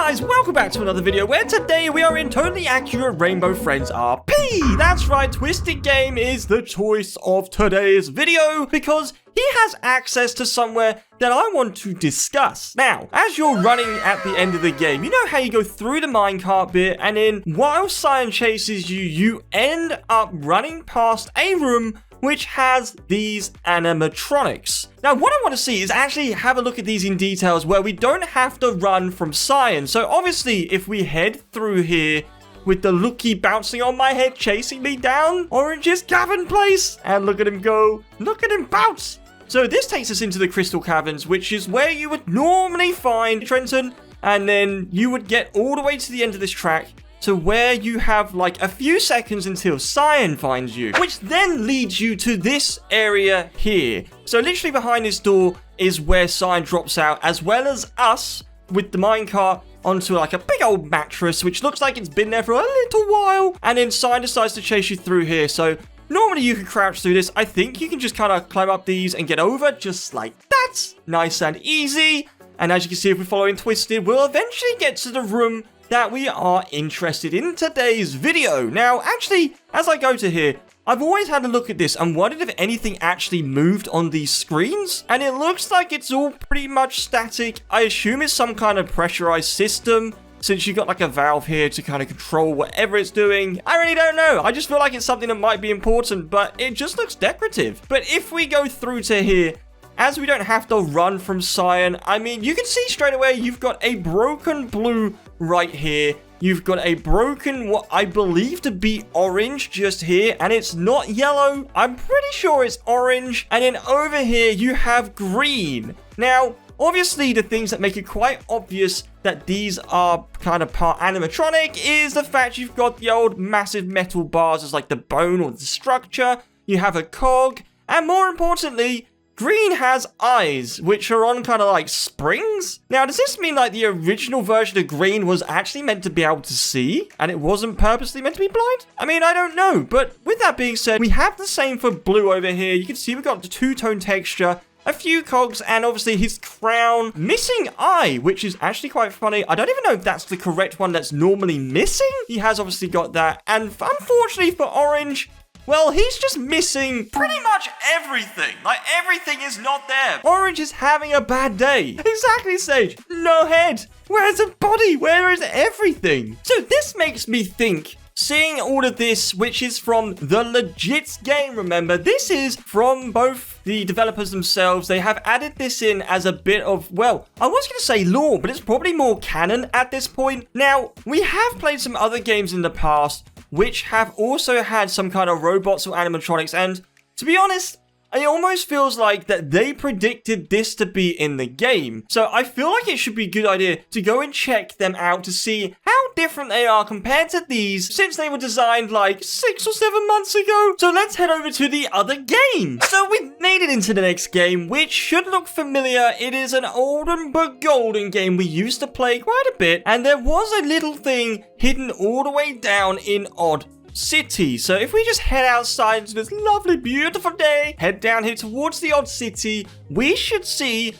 guys, welcome back to another video where today we are in Totally Accurate Rainbow Friends RP. That's right, Twisted Game is the choice of today's video because he has access to somewhere that I want to discuss. Now, as you're running at the end of the game, you know how you go through the minecart bit and then while Cyan chases you, you end up running past a room which has these animatronics. Now, what I want to see is actually have a look at these in details where we don't have to run from Cyan. So obviously, if we head through here with the looky bouncing on my head, chasing me down Orange's cavern place, and look at him go, look at him bounce. So this takes us into the Crystal Caverns, which is where you would normally find Trenton, and then you would get all the way to the end of this track to where you have like a few seconds until Cyan finds you, which then leads you to this area here. So literally behind this door is where Cyan drops out, as well as us with the minecart onto like a big old mattress, which looks like it's been there for a little while, and then Cyan decides to chase you through here. So normally you can crouch through this. I think you can just kind of climb up these and get over just like that. Nice and easy. And as you can see, if we're following Twisted, we'll eventually get to the room that we are interested in today's video. Now, actually, as I go to here, I've always had a look at this and wondered if anything actually moved on these screens. And it looks like it's all pretty much static. I assume it's some kind of pressurized system, since you've got like a valve here to kind of control whatever it's doing. I really don't know. I just feel like it's something that might be important, but it just looks decorative. But if we go through to here, as we don't have to run from Cyan, I mean, you can see straight away you've got a broken blue right here. You've got a broken, what I believe to be orange just here, and it's not yellow. I'm pretty sure it's orange. And then over here, you have green. Now, obviously, the things that make it quite obvious that these are kind of part animatronic is the fact you've got the old massive metal bars as like the bone or the structure. You have a cog, and more importantly, green has eyes, which are on kind of like springs. Now, does this mean like the original version of green was actually meant to be able to see and it wasn't purposely meant to be blind? I mean, I don't know. But with that being said, we have the same for blue over here. You can see we've got the two-tone texture, a few cogs, and obviously his crown. Missing eye, which is actually quite funny. I don't even know if that's the correct one that's normally missing. He has obviously got that. And unfortunately for orange, well, he's just missing pretty much everything. Like, everything is not there. Orange is having a bad day. Exactly, Sage. No head. Where's the body? Where is everything? So this makes me think, seeing all of this, which is from the legit game, remember, this is from both the developers themselves. They have added this in as a bit of, well, I was going to say lore, but it's probably more canon at this point. Now, we have played some other games in the past which have also had some kind of robots or animatronics, and to be honest, it almost feels like that they predicted this to be in the game. So I feel like it should be a good idea to go and check them out to see how different they are compared to these, since they were designed like 6 or 7 months ago. So let's head over to the other game. So we've made it into the next game, which should look familiar. It is an Olden But Golden game we used to play quite a bit, and there was a little thing hidden all the way down in Odd City. So if we just head outside into this lovely, beautiful day, head down here towards the Odd City, we should see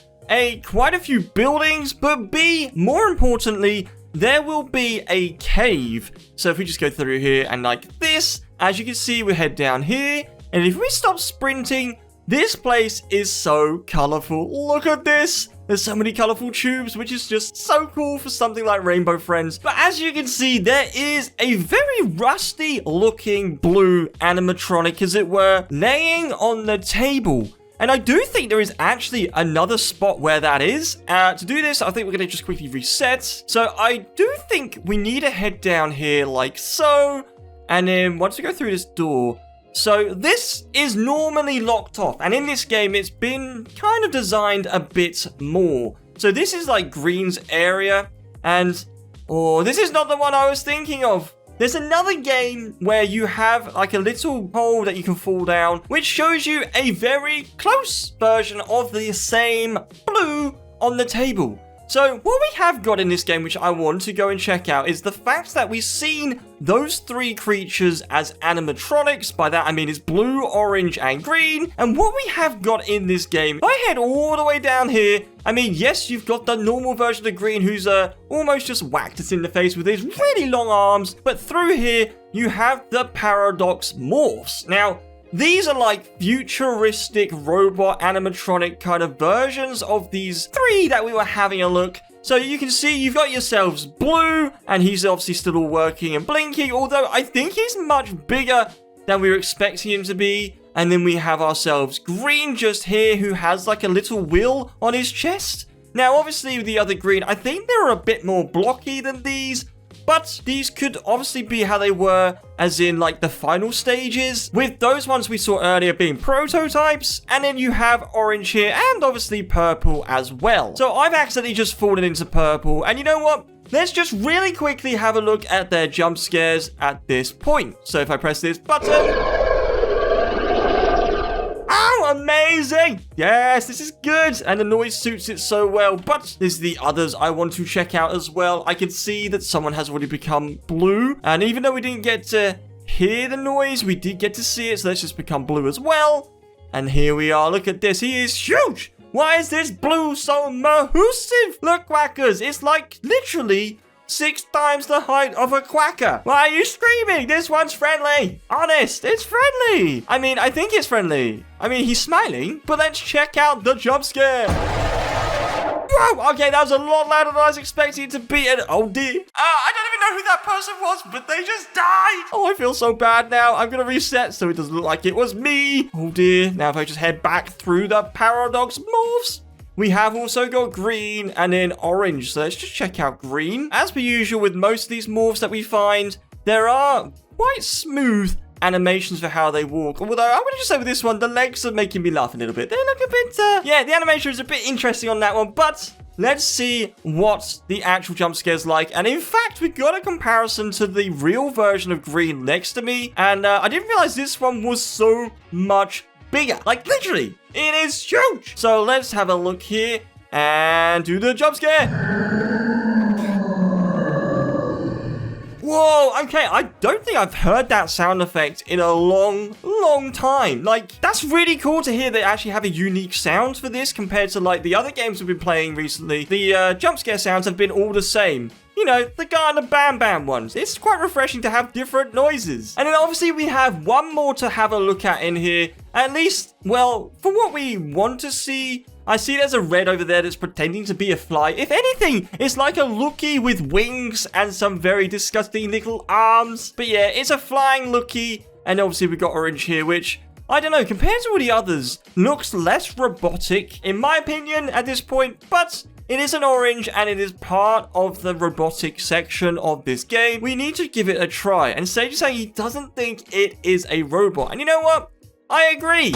quite a few buildings, but more importantly, there will be a cave. So if we just go through here and like this, as you can see, we head down here, and if we stop sprinting, this place is so colorful. Look at this. There's so many colorful tubes, which is just so cool for something like Rainbow Friends. But as you can see, there is a very rusty looking blue animatronic, as it were, laying on the table. And I do think there is actually another spot where that is. To do this, I think we're going to just quickly reset. So I do think we need to head down here like so. And then once we go through this door, so this is normally locked off, and in this game it's been kind of designed a bit more. So this is like Green's area, and this is not the one I was thinking of. There's another game where you have like a little hole that you can fall down, which shows you a very close version of the same blue on the table. So what we have got in this game, which I want to go and check out, is the fact that we've seen those 3 creatures as animatronics. By that I mean it's blue, orange, and green. And what we have got in this game, if I head all the way down here, I mean, yes, you've got the normal version of green who's almost just whacked us in the face with his really long arms. But through here, you have the Paradox Morphs. Now, these are like futuristic robot animatronic kind of versions of these 3 that we were having a look. So you can see you've got yourselves blue, and he's obviously still all working and blinking, although I think he's much bigger than we were expecting him to be. And then we have ourselves green just here, who has like a little wheel on his chest. Now, obviously the other green, I think they're a bit more blocky than these. But these could obviously be how they were, as in like the final stages, with those ones we saw earlier being prototypes. And then you have orange here, and obviously purple as well. So I've accidentally just fallen into purple, and you know what? Let's just really quickly have a look at their jump scares at this point. So if I press this button... amazing! Yes, this is good, and the noise suits it so well. But there's the others I want to check out as well. I can see that someone has already become blue, and even though we didn't get to hear the noise, we did get to see it, so let's just become blue as well. And here we are. Look at this. He is huge! Why is this blue so massive? Look, Quackers, it's like literally 6 times the height of a quacker. Why are you screaming? This one's friendly. Honest, it's friendly. I mean, I think it's friendly. I mean, he's smiling, but let's check out the jump scare. Whoa, okay, that was a lot louder than I was expecting it to be. And oh dear. I don't even know who that person was, but they just died. Oh, I feel so bad now. I'm going to reset so it doesn't look like it was me. Oh dear. Now if I just head back through the Paradox Morphs. We have also got green and then orange, so let's just check out green. As per usual with most of these morphs that we find, there are quite smooth animations for how they walk. Although, I'm going to just say with this one, the legs are making me laugh a little bit. They look a bit, yeah, the animation is a bit interesting on that one, but let's see what the actual jump scare is like. And in fact, we got a comparison to the real version of green next to me, and I didn't realize this one was so much bigger. Like, literally, it is huge. So let's have a look here and do the jump scare. Whoa, okay, I don't think I've heard that sound effect in a long time. Like, that's really cool to hear they actually have a unique sound for this compared to, like, the other games we've been playing recently. The jump scare sounds have been all the same. You know, the guy and the Bam Bam ones. It's quite refreshing to have different noises. And then obviously we have one more to have a look at in here. At least, well, for what we want to see, I see there's a red over there that's pretending to be a fly. If anything, it's like a lookie with wings and some very disgusting little arms. But yeah, it's a flying lookie. And obviously we got orange here, which, I don't know, compared to all the others, looks less robotic, in my opinion, at this point. But it is an orange, and it is part of the robotic section of this game. We need to give it a try. And Sage is saying he doesn't think it is a robot. And you know what? I agree.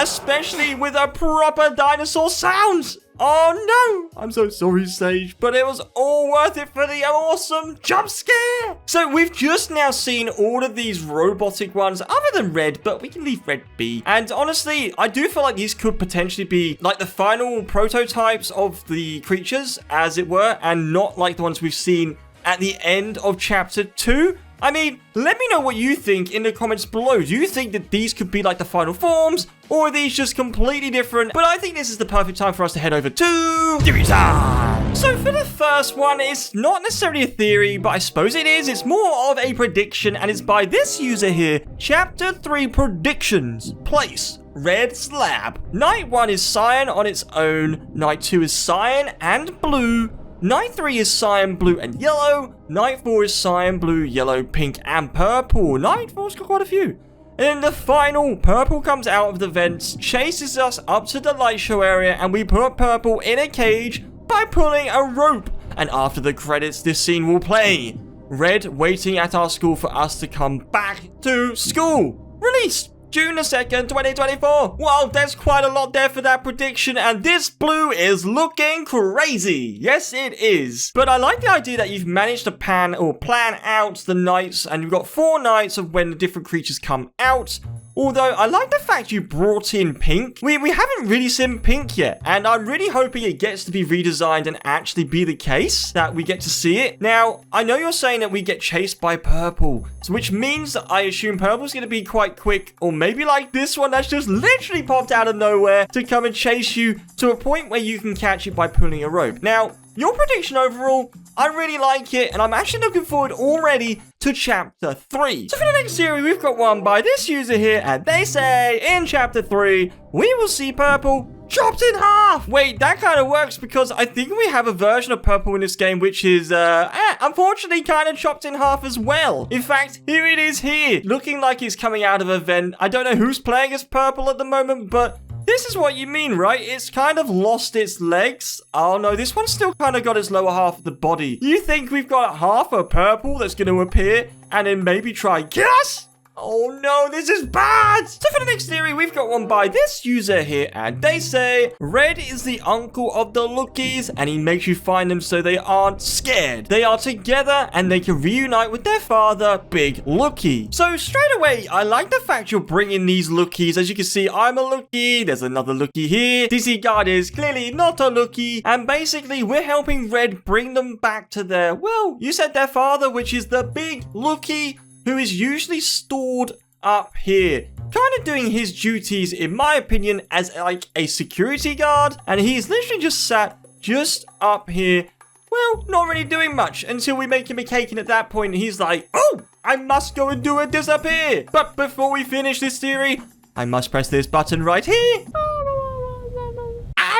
Especially with a proper dinosaur sound. Oh no! I'm so sorry, Sage, but it was all worth it for the awesome jump scare. So we've just now seen all of these robotic ones, other than Red, but we can leave Red be. And honestly, I do feel like these could potentially be like the final prototypes of the creatures, as it were, and not like the ones we've seen at the end of Chapter 2. I mean, let me know what you think in the comments below. Do you think that these could be like the final forms, or are these just completely different? But I think this is the perfect time for us to head over to theory time. So for the first one, it's not necessarily a theory, but I suppose it is. It's more of a prediction, and it's by this user here. Chapter 3 predictions. Place: red slab. Night 1 is cyan on its own. Night 2 is cyan and blue. Night 3 is cyan, blue, and yellow. Night 4 is cyan, blue, yellow, pink, and purple. Night 4's got quite a few. And the final, purple comes out of the vents, chases us up to the light show area, and we put purple in a cage by pulling a rope. And after the credits, this scene will play. Red waiting at our school for us to come back to school. Released June the 2nd, 2024. Wow, there's quite a lot there for that prediction, and this blue is looking crazy. Yes, it is. But I like the idea that you've managed to plan out the nights, and you've got 4 nights of when the different creatures come out. Although, I like the fact you brought in pink. We haven't really seen pink yet, and I'm really hoping it gets to be redesigned and actually be the case that we get to see it. Now, I know you're saying that we get chased by purple, so which means that I assume purple's going to be quite quick, or maybe like this one that's just literally popped out of nowhere to come and chase you to a point where you can catch it by pulling a rope. Now, your prediction overall, I really like it, and I'm actually looking forward already to Chapter 3. So for the next series, we've got one by this user here, and they say, in Chapter 3, we will see purple chopped in half. Wait, that kind of works because I think we have a version of purple in this game which is, unfortunately kind of chopped in half as well. In fact, here it is here, looking like it's coming out of a vent. I don't know who's playing as purple at the moment, but this is what you mean, right? It's kind of lost its legs. Oh no, this one's still kind of got its lower half of the body. You think we've got half a purple that's going to appear and then maybe try and kill us? Oh no, this is bad! So for the next theory, we've got one by this user here, and they say, Red is the uncle of the Lookies, and he makes you find them so they aren't scared. They are together, and they can reunite with their father, Big Lookie. So straight away, I like the fact you're bringing these Lookies. As you can see, I'm a Lookie, there's another Lookie here. Dizzy Guard is clearly not a Lookie, and basically, we're helping Red bring them back to their, well, you said their father, which is the Big Lookie, who is usually stored up here, kind of doing his duties, in my opinion, as like a security guard, and he's literally just sat just up here, well, not really doing much, until we make him a cake, and at that point, he's like, oh, I must go and do it disappear. But before we finish this theory, I must press this button right here.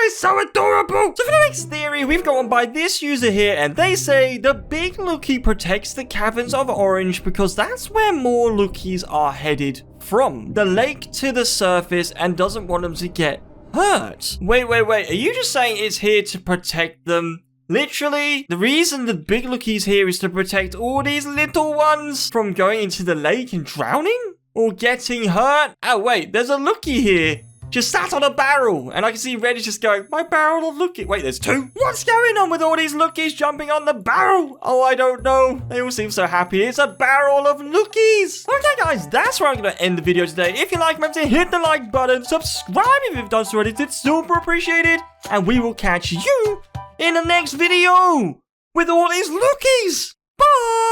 It's so adorable! So for the next theory, we've got one by this user here, and they say the Big Lookie protects the caverns of Orange because that's where more Lookies are headed from. The lake to the surface, and doesn't want them to get hurt. Wait, are you just saying it's here to protect them? Literally, the reason the Big Lookie's here is to protect all these little ones from going into the lake and drowning? Or getting hurt? Oh wait, there's a Lookie here. Just sat on a barrel, and I can see Red is just going, my barrel of Lookie. Wait, there's two? What's going on with all these Lookies jumping on the barrel? Oh, I don't know. They all seem so happy. It's a barrel of Lookies. Okay, guys, that's where I'm going to end the video today. If you like, remember to hit the like button, subscribe if you've done so already. It's super appreciated, and we will catch you in the next video with all these Lookies. Bye.